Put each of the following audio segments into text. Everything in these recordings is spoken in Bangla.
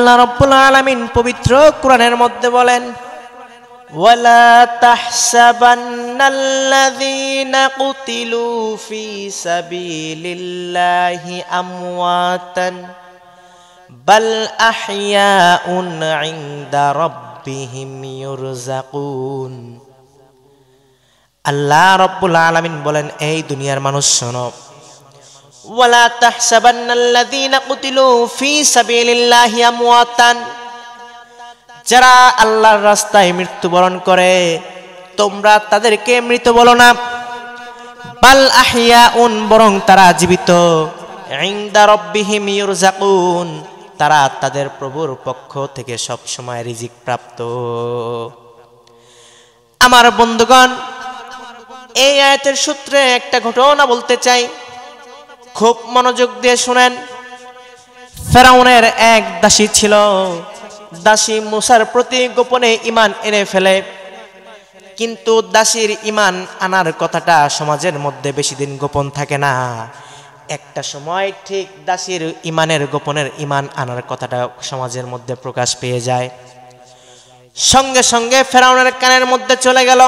আল্লাহ রাব্বুল আলামিন পবিত্র কোরআনের মধ্যে বলেন, ওয়ালা তাহসাবান্নাল্লাযীনা কুতিলু ফি সাবিলিল্লাহি আমওয়াতান বাল আহইয়াউন ইনদা রাব্বিহিম ইউরযাকুন। আল্লাহ রাব্বুল আলামিন বলেন, এই দুনিয়ার মানুষ শোনো, ওয়ালা তাহসাবান্নাল্লাযীনা কুতিলু ফি সাবিলিল্লাহি আমওয়াতান, যারা আল্লাহর রাস্তায় মৃত্যুবরণ করে তোমরা তাদেরকে মৃত বলো না, বাল আহইয়াউন, বরং তারা জীবিত, ইনদা রাব্বিহিম ইউরযাকুন, তারা তাদের প্রভুর পক্ষ থেকে সব সময় রিজিক প্রাপ্ত। আমার বন্ধুগণ, এই আয়াতের সূত্রে একটা ঘটনা বলতে চাই, খুব মনোযোগ দিয়ে শুনেন। ফেরাউনের এক দাসী ছিল, দাসী মুসার প্রতি গোপনে ঈমান এনে ফেলে, কিন্তু দাসীর ঈমান আনার কথাটা সমাজের মধ্যে বেশি দিন গোপন থাকে না। একটা সময় ঠিক দাসীর গোপনের ঈমান আনার কথাটা সমাজের মধ্যে প্রকাশ পেয়ে যায়। সঙ্গে সঙ্গে ফেরাউনের কানের মধ্যে চলে গেল।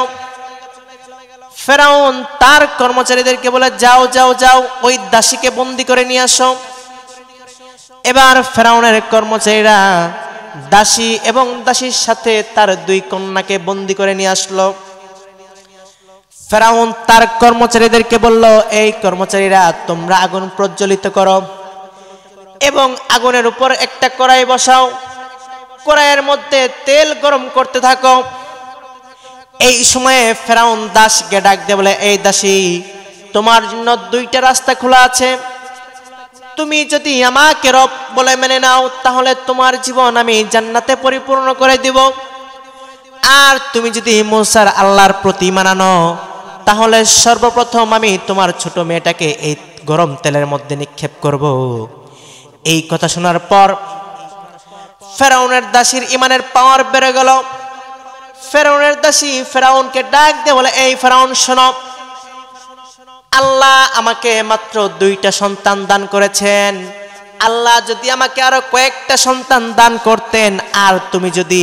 ফেরাউন তার কর্মচারীদেরকে বলে, যাও যাও যাও, ওই দাসীকে বন্দী করে নিয়ে আসো। এবার ফেরাউনের কর্মচারীরা দাসী এবং দাসীর সাথে তার দুই কন্যাকে বন্দী করে নিয়ে আসলো। ফেরাউন তার কর্মচারীদেরকে বলল, এই কর্মচারীরা তোমরা আগুন প্রজ্বলিত করো এবং আগুনের উপর একটা কড়াই বসাও, কড়াইয়ের মধ্যে তেল গরম করতে থাকো। এই সময়ে ফেরাউন দাসকে ডাক দিয়ে বলে, এই দাসী, তোমার জন্য দুইটা রাস্তা খোলা আছে। তুমি যদি আমাকে রব বলে মেনে নাও তাহলে তোমার জীবন আমি জান্নাতে পরিপূর্ণ করে দিব, আর তুমি যদি মুসার আল্লাহর প্রতি মানানো তাহলে সর্বপ্রথম আমি তোমার ছোট মেয়েটাকে এই গরম তেলের মধ্যে নিক্ষেপ করব। এই কথা শোনার পর ফেরাউনের দাসীর ঈমানের পাওয়ার বেড়ে গেল। ফেরাউনের দাসী ফেরাউনকে ডাক দিয়ে বলে, এই ফেরাউন শোনো, আল্লাহ আমাকে মাত্র দুইটা সন্তান দান করেছেন। আল্লাহ যদি আমাকে আরো কয়েকটা সন্তান দান করতেন, আর তুমি যদি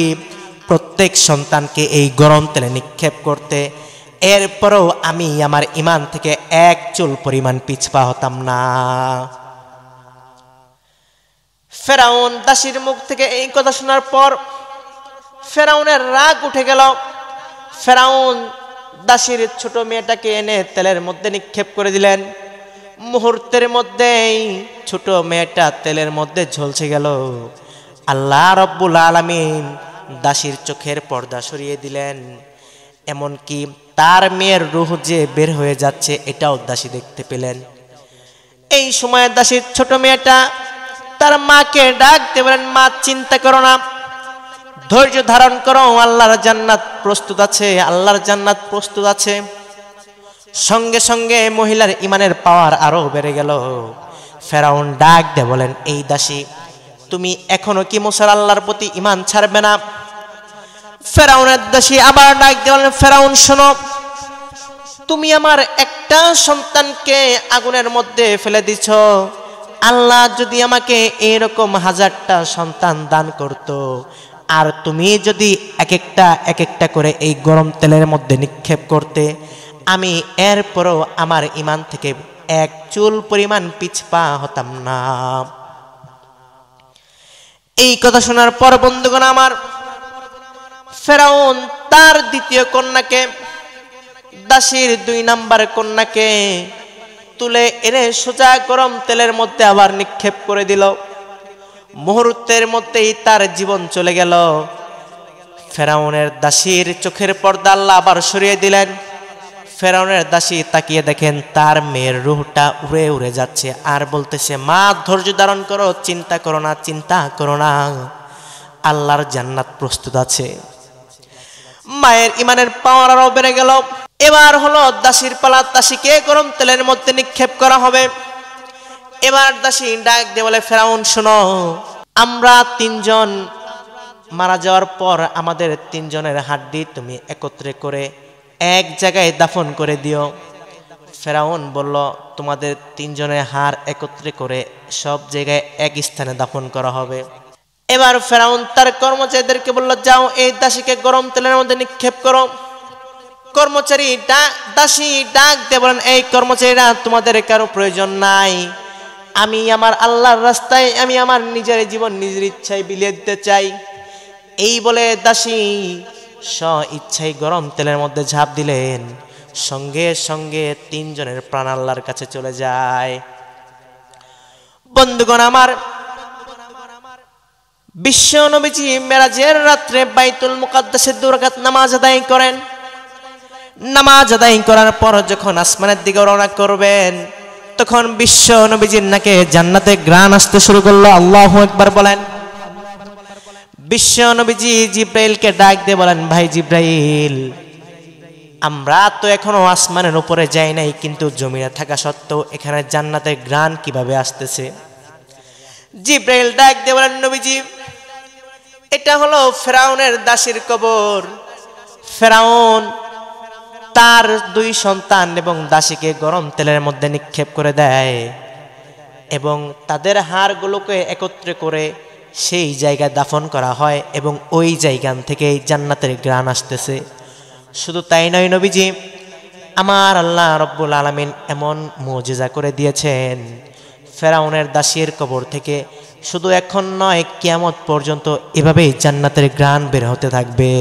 প্রত্যেক সন্তানকে এই গরম তেলে নিক্ষেপ করতে, এরপরও আমি আমার ঈমান থেকে এক চুল পরিমাণ পিছপা হতাম না। ফেরাউন দাসীর মুখ থেকে এই কথা শোনার পর ফেরাউনের রাগ উঠে গেল। ফেরাউন দাসীর ছোট মেয়েটাকে এনে তেলের মধ্যে নিক্ষেপ করে দিলেন। মুহূর্তের মধ্যেই ছোট মেয়েটা তেলের মধ্যে ঝলসে গেল। আল্লাহ রাব্বুল আলামিন দাসীর চোখের পর্দা সরিয়ে দিলেন, এমনকি তার মেয়ের রূহ যে বের হয়ে যাচ্ছে এটাও দাসী দেখতে পেলেন। এই সময় দাসীর ছোট মেয়েটা তার মাকে ডাক দিয়ে বলেন, মা চিন্তা করো না, ধৈর্য ধারণ করো, আল্লাহর জান্নাত প্রস্তুত আছে, আল্লাহর জান্নাত প্রস্তুত আছে। সঙ্গে সঙ্গে মহিলার ঈমানের পাওয়ার আরো বেড়ে গেল। ফেরাউন ডাক দিয়ে বলেন, এই দাসী, তুমি এখনো কি মুসার আল্লাহর প্রতি ঈমান ছাড়বে না? ফেরাউনের দাসী আবার ডাক দিয়ে বলেন, ফেরাউন শোনো, তুমি আমার একটা সন্তানকে আগুনের মধ্যে ফেলে দিছ, আল্লাহ যদি আমাকে এরকম 1000টা সন্তান দান করত, আর তুমি যদি এক একটা করে এই গরম তেলের মধ্যে নিক্ষেপ করতে, আমি এরপরও আমার ঈমান থেকে এক চুল পরিমাণ পিছপা হতাম না। এই কথা শোনার পর বন্ধুগণ আমার, ফেরাউন তার দ্বিতীয় কন্যাকে, দাসীর 2 নাম্বার কন্যাকে তুলে এনে সোজা গরম তেলের মধ্যে আবার নিক্ষেপ করে দিল। মুহূর্তের মধ্যেই তার জীবন চলে গেল। ফেরাউনের দাসীর চোখের পর্দা আল্লাহ আবার সরিয়ে দিলেন। ফেরাউনের দাসী তাকিয়ে দেখেন তার মেয়ের রূহটা উড়ে উড়ে যাচ্ছে, আর বলতেছে, মা ধৈর্য ধারণ করো, চিন্তা করো না, চিন্তা করো না, আল্লাহর জান্নাত প্রস্তুত আছে। মায়ের ঈমানের পাওয়ার আরো বেড়ে গেল। এবার হলো দাসীর পালা, দাসীকে গরম তেলের মধ্যে নিক্ষেপ করা হবে। এবার দাসী ডাক দিয়ে বলে, ফেরাউন শোনো, আমরা 3 জন মারা যাওয়ার পর আমাদের 3 জনের হাড্ডি তুমি একত্রে করে এক জায়গায় দাফন করে দিও। ফেরাউন বলল, তোমাদের 3 জনের হাড় একত্রে করে সব জায়গায় এক স্থানে দাফন করা হবে। এবার ফেরাউন তার কর্মচারীদেরকে বলল, যাও এই দাসীকে গরম তেলের মধ্যে নিক্ষেপ করো। দাসী ডাক দিয়ে বলেন, এই কর্মচারীরা, তোমাদের কারো প্রয়োজন নাই, আমি আমার আল্লাহর রাস্তায় আমি আমার নিজের জীবন নিজের ইচ্ছায় বিলিয়ে দিতে চাই। এই বলে দাসী স্ব ইচ্ছায় গরম তেলের মধ্যে ঝাঁপ দিলেন। সঙ্গে সঙ্গে 3 জনের প্রাণ আল্লাহর কাছে চলে যায়। বন্ধুগণ আমার, বিশ্ব নবীজি মেরাজের রাত্রে বাইতুল মুকাদ্দাসে 2 রাকাত নামাজ আদায় করেন। নামাজ আদায় করার পর যখন আসমানের দিকে রওনা করবেন, তখন বিশ্ব নবীজির নাকে জান্নাতে ঘ্রাণ আসতে শুরু করলো। আল্লাহু আকবার বলেন। বিশ্ব নবীজি জিব্রাইলকে ডাক দিয়ে বলেন, ভাই জিব্রাইল, আমরা তো এখনো আসমানের উপরে যাই নাই, কিন্তু জমিনে থাকা সত্ত্বেও এখানে জান্নাতের ঘ্রাণ কিভাবে আসতেছে? জিব্রাইল ডাক দিয়ে বলেন, নবীজি, এটা হলো ফেরাউনের দাসীর কবর। ফেরাউন তার 2 সন্তান এবং দাসীকে গরম তেলের মধ্যে নিক্ষেপ করে দেয় এবং তাদের হাড়গুলোকে একত্রে করে সেই জায়গায় দাফন করা হয় এবং ওই জায়গা থেকে জান্নাতের ঘ্রাণ আসতেছে। শুধু তাই নয় নবীজি, আমার আল্লাহ রব্বুল আলামিন এমন মুজিজা করে দিয়েছেন, ফেরাউনের দাসীর কবর থেকে শুধু এখন নয়, কিয়ামত পর্যন্ত এভাবেই জান্নাতের ঘ্রাণ বের হতে থাকবে।